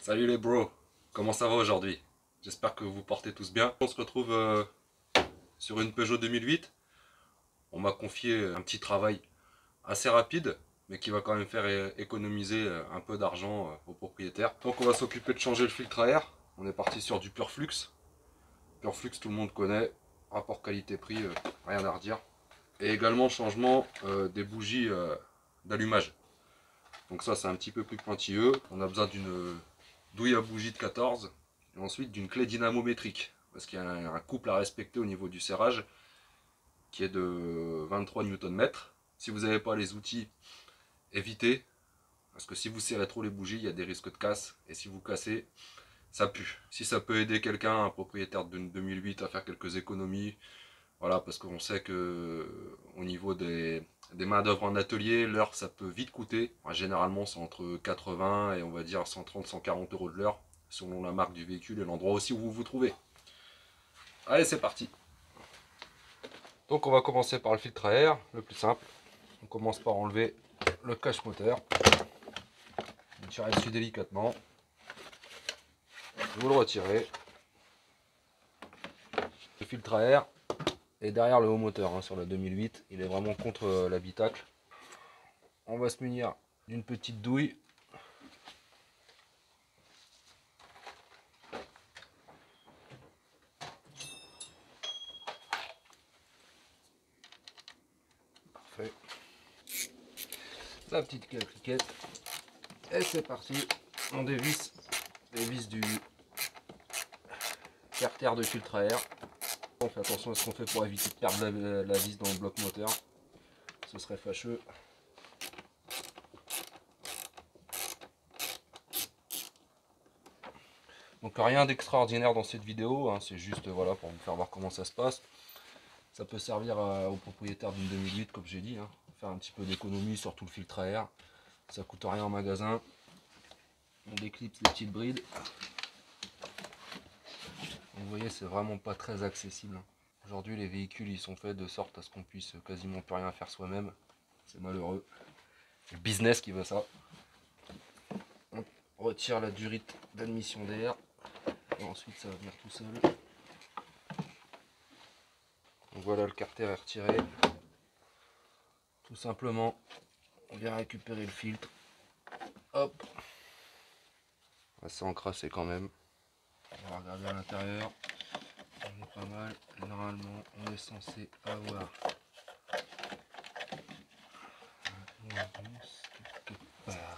Salut les bros, comment ça va aujourd'hui? J'espère que vous portez tous bien. On se retrouve sur une Peugeot 2008. On m'a confié un petit travail assez rapide, mais qui va quand même faire économiser un peu d'argent aux propriétaires. Donc on va s'occuper de changer le filtre à air. On est parti sur du Purflux. Purflux, tout le monde connaît. Rapport qualité-prix, rien à redire. Et également changement des bougies d'allumage. Donc ça c'est un petit peu plus pointilleux. On a besoin d'une douille à bougie de 14 et ensuite d'une clé dynamométrique parce qu'il y a un couple à respecter au niveau du serrage qui est de 23 Nm. Si vous n'avez pas les outils, évitez parce que si vous serrez trop les bougies, il y a des risques de casse et si vous cassez, ça pue. Si ça peut aider quelqu'un, un propriétaire d'une 2008 à faire quelques économies, voilà, parce qu'on sait que au niveau des mains d'œuvre en atelier, l'heure ça peut vite coûter. Enfin, généralement c'est entre 80 et on va dire 130-140 euros de l'heure, selon la marque du véhicule et l'endroit aussi où vous vous trouvez. Allez, c'est parti. Donc on va commencer par le filtre à air, le plus simple. On commence par enlever le cache moteur. Vous tirez dessus délicatement. Vous le retirez. Le filtre à air est derrière le haut moteur hein, sur la 2008. Il est vraiment contre l'habitacle. On va se munir d'une petite douille. Parfait. La petite cliquette. Et c'est parti. On dévisse les vis du carter de filtre à air. On fait attention à ce qu'on fait pour éviter de perdre la vis dans le bloc moteur. Ce serait fâcheux. Donc rien d'extraordinaire dans cette vidéo, hein, c'est juste voilà, pour vous faire voir comment ça se passe. Ça peut servir aux propriétaires d'une 2008 comme j'ai dit, hein, faire un petit peu d'économie sur tout le filtre à air. Ça coûte rien en magasin. On déclipse les petites brides. Vous voyez, c'est vraiment pas très accessible. Aujourd'hui les véhicules ils sont faits de sorte à ce qu'on puisse quasiment plus rien faire soi-même. C'est malheureux. C'est le business qui veut ça. On retire la durite d'admission d'air. Et ensuite ça va venir tout seul. Donc voilà, le carter est retiré. Tout simplement, on vient récupérer le filtre. Hop. Assez encrassé quand même. On va regarder à l'intérieur. On est pas mal. Normalement, on est censé avoir un mousse quelque part.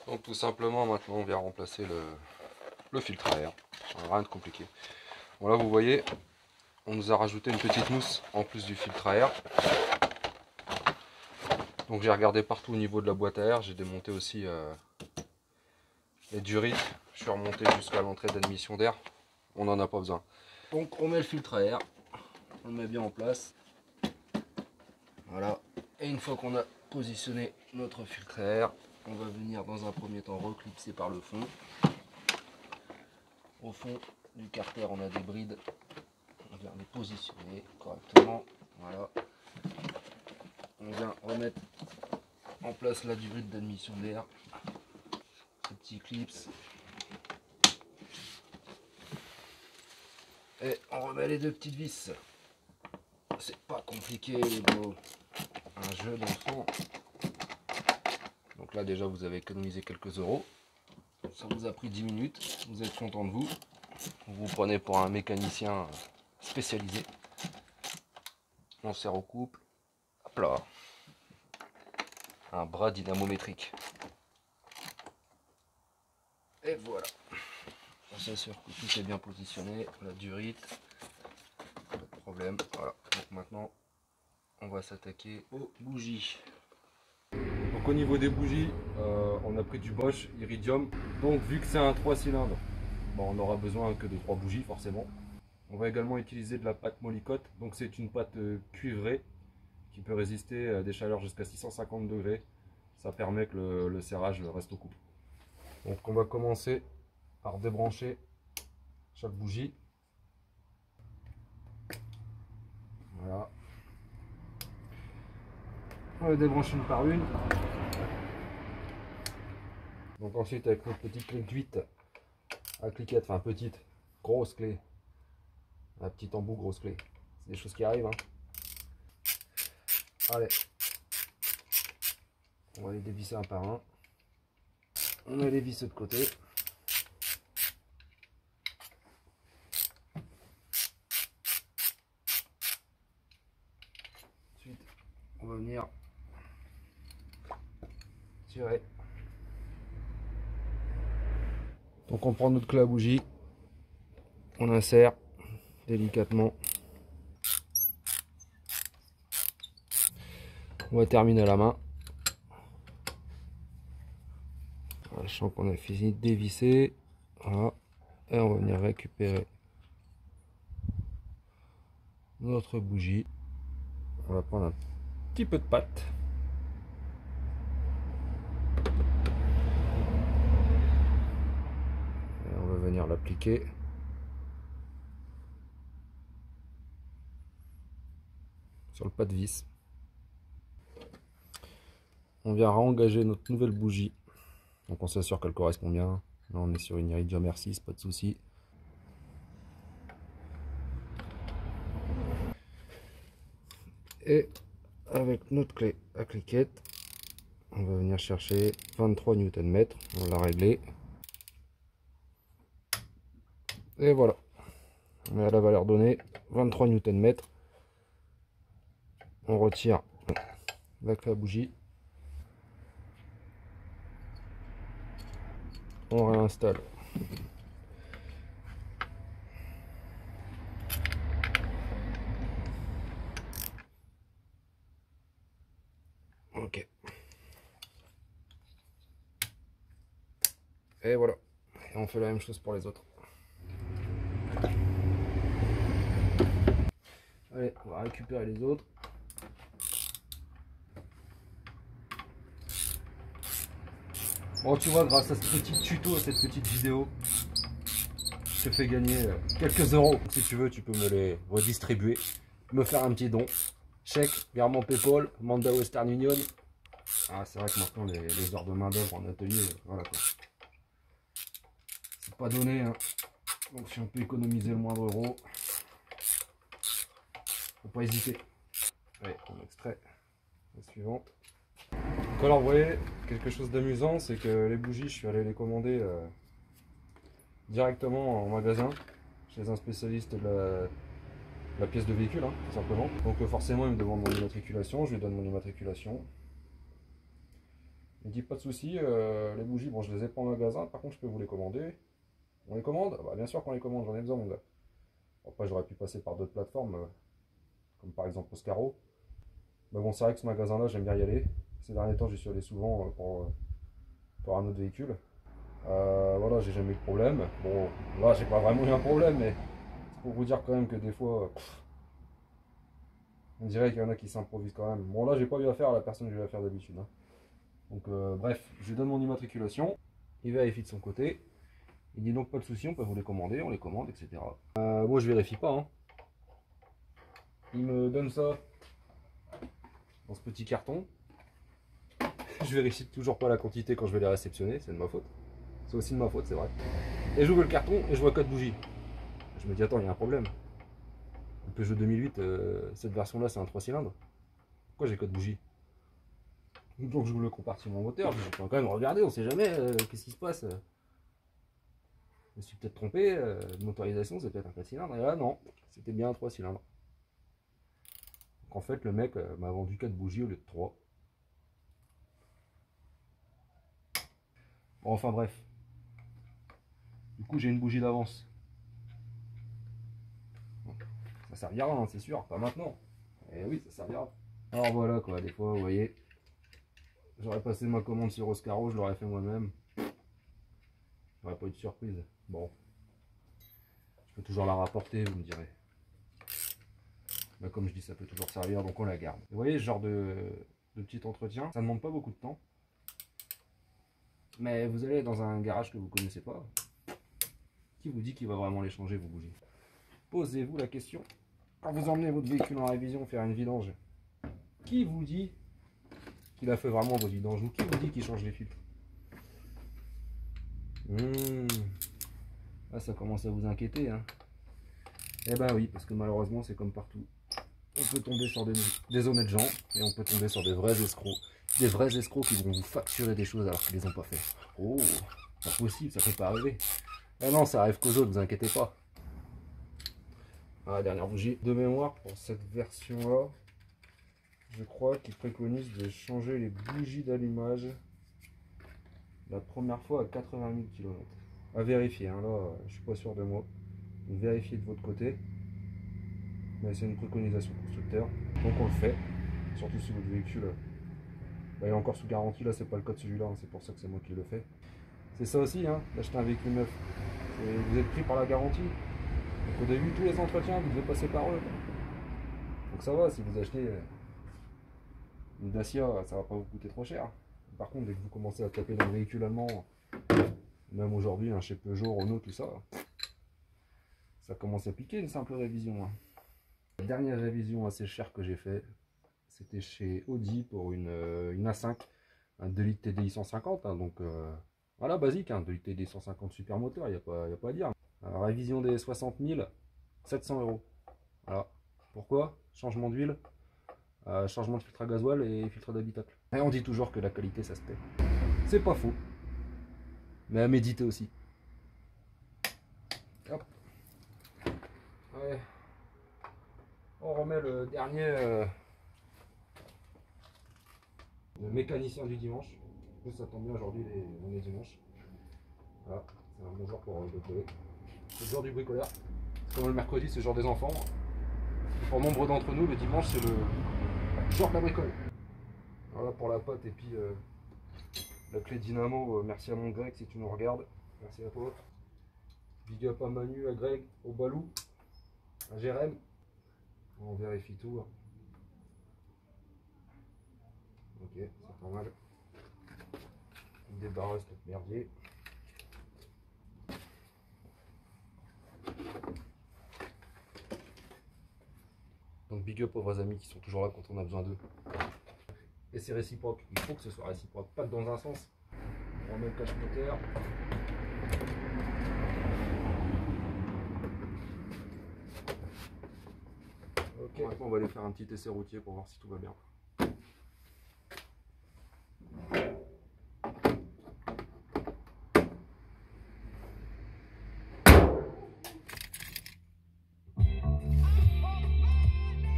Donc tout simplement maintenant on vient remplacer le filtre à air. Rien de compliqué. Bon là vous voyez, on nous a rajouté une petite mousse en plus du filtre à air. Donc j'ai regardé partout au niveau de la boîte à air, j'ai démonté aussi les durites. Je suis remonté jusqu'à l'entrée d'admission d'air. On n'en a pas besoin. Donc on met le filtre à air, on le met bien en place. Voilà. Et une fois qu'on a positionné notre filtre à air, on va venir dans un premier temps reclipser par le fond. Au fond du carter, on a des brides. On vient les positionner correctement. Voilà. On vient remettre en place la durite d'admission d'air. Ce petit clips. Et on remet les deux petites vis. C'est pas compliqué les beaux. Un jeu d'enfant. Donc là déjà vous avez économisé quelques euros. Ça vous a pris 10 minutes. Vous êtes content de vous. Vous vous prenez pour un mécanicien spécialisé. On serre au couple. Hop là. Un bras dynamométrique. Et voilà. On s'assure que tout est bien positionné, la durite, pas de problème. Voilà. Donc maintenant, on va s'attaquer aux bougies. Donc au niveau des bougies, on a pris du Bosch Iridium. Donc vu que c'est un 3 cylindres, bon, on n'aura besoin que de 3 bougies forcément. On va également utiliser de la pâte Molykote. Donc c'est une pâte cuivrée qui peut résister à des chaleurs jusqu'à 650 degrés. Ça permet que le serrage reste au couple. Donc on va commencer par débrancher chaque bougie. Voilà. On va débrancher une par une. Donc ensuite avec notre petite clé de 8 à cliquette, enfin petite, grosse clé. Un petit embout, grosse clé. C'est des choses qui arrivent. Hein. Allez. On va les dévisser un par un. On a les vis de côté. Ensuite, on va venir tirer. Donc on prend notre clé à bougie. On insère délicatement. On va terminer à la main. Sachant qu'on a fini de dévisser. Voilà. Et on va venir récupérer notre bougie. On va prendre un petit peu de pâte. Et on va venir l'appliquer. Sur le pas de vis. On vient réengager notre nouvelle bougie. Donc on s'assure qu'elle correspond bien. Là on est sur une Iridium R6, pas de souci. Et avec notre clé à cliquette, on va venir chercher 23 Nm. On va la régler. Et voilà. On est à la valeur donnée, 23 Nm. On retire la clé à bougie. On réinstalle. Ok. Et voilà. Et on fait la même chose pour les autres. Allez, on va récupérer les autres. Bon, tu vois, grâce à ce petit tuto, à cette petite vidéo, je te fais gagner quelques euros. Si tu veux, tu peux me les redistribuer, me faire un petit don. Chèque, virement PayPal, Manda Western Union. Ah, c'est vrai que maintenant, les heures de main d'œuvre en atelier, voilà quoi. C'est pas donné, hein. Donc si on peut économiser le moindre euro, faut pas hésiter. Allez, on extrait la suivante. Donc alors, vous voyez, quelque chose d'amusant, c'est que les bougies, je suis allé les commander directement en magasin, chez un spécialiste de la pièce de véhicule, hein, tout simplement. Donc forcément, il me demande mon immatriculation, je lui donne mon immatriculation. Il me dit pas de souci, les bougies, bon, je les ai pas en magasin, par contre, je peux vous les commander. On les commande? Ah bah, bien sûr qu'on les commande, j'en ai besoin, mon gars. Après, j'aurais pu passer par d'autres plateformes, comme par exemple Oscaro. Mais bon, c'est vrai que ce magasin-là, j'aime bien y aller. Ces derniers temps, j'y suis allé souvent pour un autre véhicule. Voilà, j'ai jamais eu de problème. Bon, là, j'ai pas vraiment eu un problème, mais c'est pour vous dire quand même que des fois, on dirait qu'il y en a qui s'improvisent quand même. Bon, là, j'ai pas eu affaire à la personne que j'ai eu affaire d'habitude. Hein. Donc, bref, je lui donne mon immatriculation. Il vérifie de son côté. Il dit donc pas de souci, on peut vous les commander, on les commande, etc. Moi, je vérifie pas. Hein. Il me donne ça dans ce petit carton. Je vérifie toujours pas la quantité quand je vais les réceptionner, c'est de ma faute. C'est aussi de ma faute, c'est vrai. Et j'ouvre le carton et je vois 4 bougies. Je me dis, attends, il y a un problème. Le Peugeot 2008, cette version-là, c'est un 3 cylindres. Pourquoi j'ai 4 bougies? Donc j'ouvre le compartiment moteur, je peux quand même regarder, on sait jamais, qu'est-ce qui se passe. Je me suis peut-être trompé, de motorisation, c'est peut-être un 4 cylindres. Et là, non, c'était bien un 3 cylindres. Donc en fait, le mec m'a vendu 4 bougies au lieu de 3. Bon, enfin bref. coup j'ai une bougie d'avance. Ça servira, hein, c'est sûr, pas maintenant. Et oui, ça servira. Alors voilà quoi, des fois, vous voyez, j'aurais passé ma commande sur Oscaro, je l'aurais fait moi-même. J'aurais pas eu de surprise. Bon, je peux toujours la rapporter, vous me direz. Mais comme je dis, ça peut toujours servir, donc on la garde. Vous voyez, ce genre de petit entretien, ça ne demande pas beaucoup de temps. Mais vous allez dans un garage que vous connaissez pas. Qui vous dit qu'il va vraiment les changer, vos bougies? Posez-vous la question. Quand vous emmenez votre véhicule en révision faire une vidange, qui vous dit qu'il a fait vraiment votre vidange? Ou qui vous dit qu'il change les filtres? Là, ça commence à vous inquiéter, hein. Eh ben oui, parce que malheureusement, c'est comme partout. On peut tomber sur des honnêtes gens et on peut tomber sur des vrais escrocs. Des vrais escrocs qui vont vous facturer des choses alors qu'ils les ont pas fait. Oh, pas possible, ça peut pas arriver. Ah non, ça arrive qu'aux autres, vous inquiétez pas. Ah, dernière bougie. De mémoire, pour cette version-là, je crois qu'ils préconisent de changer les bougies d'allumage la première fois à 80 000 km. À vérifier, hein, là, je suis pas sûr de moi. Donc, vérifiez de votre côté. Mais c'est une préconisation constructeur, donc on le fait. Surtout si votre véhicule il est encore sous garantie, là c'est pas le cas de celui-là, hein, c'est pour ça que c'est moi qui le fais. C'est ça aussi, hein, d'acheter un véhicule neuf. Vous êtes pris par la garantie. Donc au début, tous les entretiens, vous devez passer par eux. Donc ça va, si vous achetez une Dacia, ça va pas vous coûter trop cher. Par contre, dès que vous commencez à taper dans le véhicule allemand, même aujourd'hui, hein, chez Peugeot, Renault, tout ça, ça commence à piquer une simple révision. Hein. La dernière révision assez chère que j'ai fait, c'était chez Audi pour une A5, un 2 litres TDI 150, hein, donc voilà, basique, hein, 2 litres TDI 150 super moteur, il n'y a pas à dire. Alors, révision des 60 000, 700 €. Voilà. Pourquoi? Changement d'huile, changement de filtre à gasoil et filtre d'habitacle. Et on dit toujours que la qualité ça se paie. C'est pas faux, mais à méditer aussi. Hop. Ouais. On remet le dernier le mécanicien du dimanche. En plus, ça tombe bien aujourd'hui, on est dimanche. Voilà, c'est un bon jour pour bricoler. C'est le jour du bricoleur. Comme le mercredi, c'est le jour des enfants. Et pour nombre d'entre nous, le dimanche, c'est le jour de la bricole. Voilà pour la pote et puis la clé dynamo. Merci à mon Greg si tu nous regardes. Merci à toi. Big up à Manu, à Greg, au Balou, à Jérém. On vérifie tout. Ok, c'est pas mal. On débarrasse notre merdier. Donc big up aux vrais amis qui sont toujours là quand on a besoin d'eux. Et c'est réciproque, il faut que ce soit réciproque, pas que dans un sens. On remet le cache-moteur. Ok, maintenant on va aller faire un petit essai routier pour voir si tout va bien.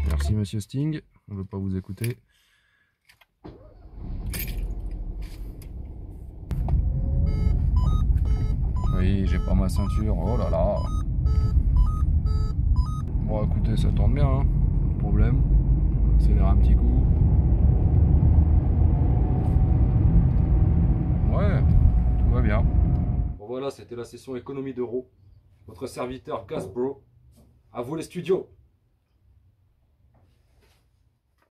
Merci Monsieur Sting, on ne veut pas vous écouter. Oui, j'ai pas ma ceinture, oh là là. Bon écoutez, ça tourne bien, hein. Pas de problème. Accélère un petit coup. Ouais, tout va bien. Bon voilà, c'était la session économie d'euros. Votre serviteur Gasbro. À vous les studios.